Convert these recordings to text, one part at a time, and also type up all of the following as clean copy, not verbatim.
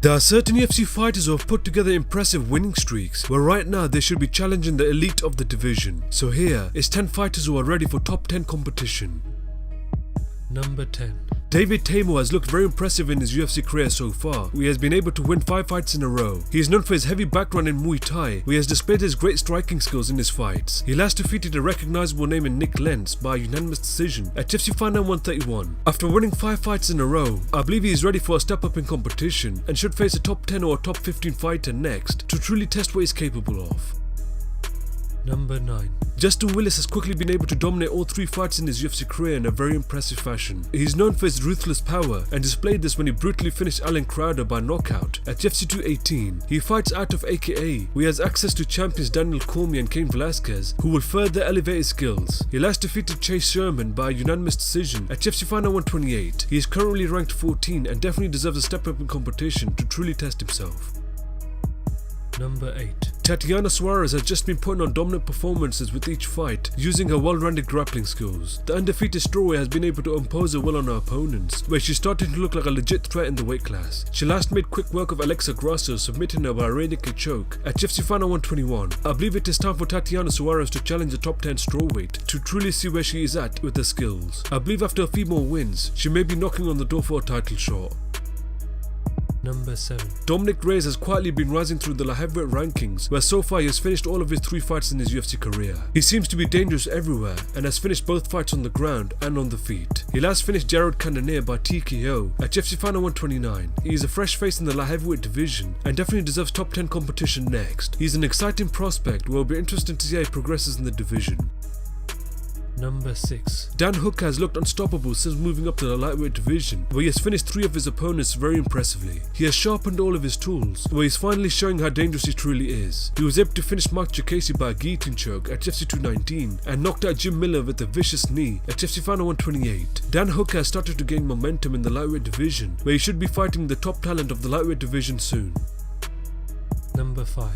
There are certain UFC fighters who have put together impressive winning streaks, where right now they should be challenging the elite of the division. So here is 10 fighters who are ready for top 10 competition. Number 10. David Teymur has looked very impressive in his UFC career so far. He has been able to win 5 fights in a row. He is known for his heavy background in Muay Thai, where he has displayed his great striking skills in his fights. He last defeated a recognizable name in Nick Lentz by a unanimous decision at UFC Fight Night 131. After winning 5 fights in a row, I believe he is ready for a step up in competition and should face a top 10 or a top 15 fighter next to truly test what he's capable of. Number 9. Justin Willis has quickly been able to dominate all 3 fights in his UFC career in a very impressive fashion. He is known for his ruthless power and displayed this when he brutally finished Alan Crowder by knockout at UFC 218. He fights out of AKA, where he has access to champions Daniel Cormier and Cain Velasquez, who will further elevate his skills. He last defeated Chase Sherman by a unanimous decision at UFC Fight Night 128. He is currently ranked 14 and definitely deserves a step up in competition to truly test himself. Number 8. Tatyana Suarez has just been putting on dominant performances with each fight, using her well-rounded grappling skills. The undefeated strawweight has been able to impose her will on her opponents, where she's starting to look like a legit threat in the weight class. She last made quick work of Alexa Grasso, submitting her by a rear naked choke at UFC Fight Night 121. I believe it is time for Tatyana Suarez to challenge the top 10 strawweight to truly see where she is at with her skills. I believe after a few more wins, she may be knocking on the door for a title shot. Number 7. Dominic Reyes has quietly been rising through the light heavyweight rankings, where so far he has finished all of his 3 fights in his UFC career. He seems to be dangerous everywhere and has finished both fights on the ground and on the feet. He last finished Jared Cannonier by TKO at UFC Fight Night 129. He is a fresh face in the light heavyweight division and definitely deserves top 10 competition next. He is an exciting prospect where it will be interesting to see how he progresses in the division. Number 6. Dan Hooker has looked unstoppable since moving up to the lightweight division, where he has finished 3 of his opponents very impressively. He has sharpened all of his tools, where he's finally showing how dangerous he truly is. He was able to finish Mark Chukasi by a guillotine choke at UFC 219 and knocked out Jim Miller with a vicious knee at UFC Fight Night 128. Dan Hooker has started to gain momentum in the lightweight division, where he should be fighting the top talent of the lightweight division soon. Number 5.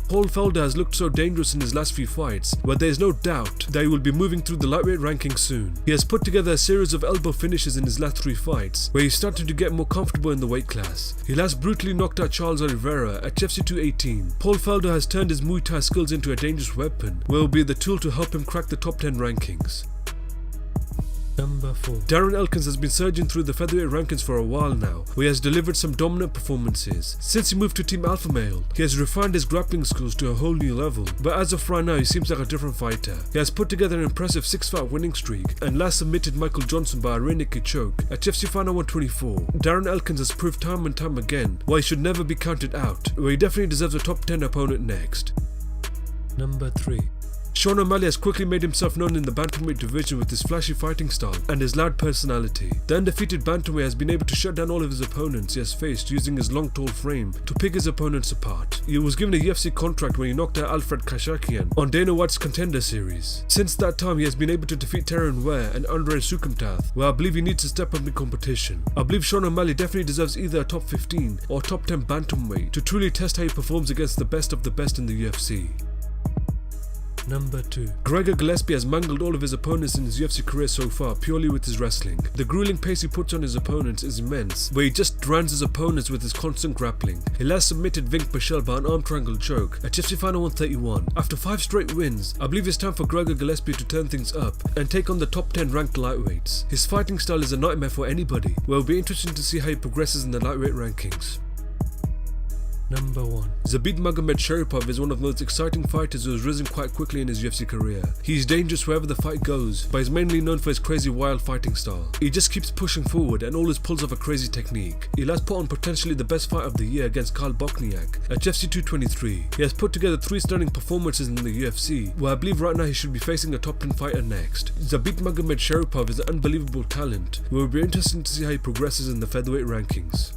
Paul Felder has looked so dangerous in his last few fights, where there is no doubt that he will be moving through the lightweight ranking soon. He has put together a series of elbow finishes in his last 3 fights, where he's starting to get more comfortable in the weight class. He last brutally knocked out Charles Oliveira at UFC 218. Paul Felder has turned his Muay Thai skills into a dangerous weapon, where will be the tool to help him crack the top 10 rankings. Number 4. Darren Elkins has been surging through the featherweight rankings for a while now, where he has delivered some dominant performances. Since he moved to Team Alpha Male, he has refined his grappling skills to a whole new level, but as of right now he seems like a different fighter. He has put together an impressive 6-fight winning streak and last submitted Michael Johnson by a rear naked choke at UFC Fight Night 124. Darren Elkins has proved time and time again why he should never be counted out, where he definitely deserves a top 10 opponent next. Number 3. Sean O'Malley has quickly made himself known in the bantamweight division with his flashy fighting style and his loud personality. The undefeated bantamweight has been able to shut down all of his opponents he has faced using his long tall frame to pick his opponents apart. He was given a UFC contract when he knocked out Alfred Kashakian on Dana White's Contender Series. Since that time he has been able to defeat Terran Ware and Andre Sukumtath, where I believe he needs to step up in competition. I believe Sean O'Malley definitely deserves either a top 15 or top 10 bantamweight to truly test how he performs against the best of the best in the UFC. Number 2. Gregor Gillespie has mangled all of his opponents in his UFC career so far purely with his wrestling. The grueling pace he puts on his opponents is immense, where he just drowns his opponents with his constant grappling. He last submitted Vink Pichel by an arm triangle choke at UFC Fight Night 131. After 5 straight wins, I believe it's time for Gregor Gillespie to turn things up and take on the top 10 ranked lightweights. His fighting style is a nightmare for anybody, where it will be interesting to see how he progresses in the lightweight rankings. Number 1. Zabit Magomedsharipov is one of the most exciting fighters who has risen quite quickly in his UFC career. He is dangerous wherever the fight goes, but is mainly known for his crazy wild fighting style. He just keeps pushing forward and always pulls off a crazy technique. He last put on potentially the best fight of the year against Karl Bochniak at UFC 223. He has put together 3 stunning performances in the UFC, where I believe right now he should be facing a top 10 fighter next. Zabit Magomedsharipov is an unbelievable talent, where it will be interesting to see how he progresses in the featherweight rankings.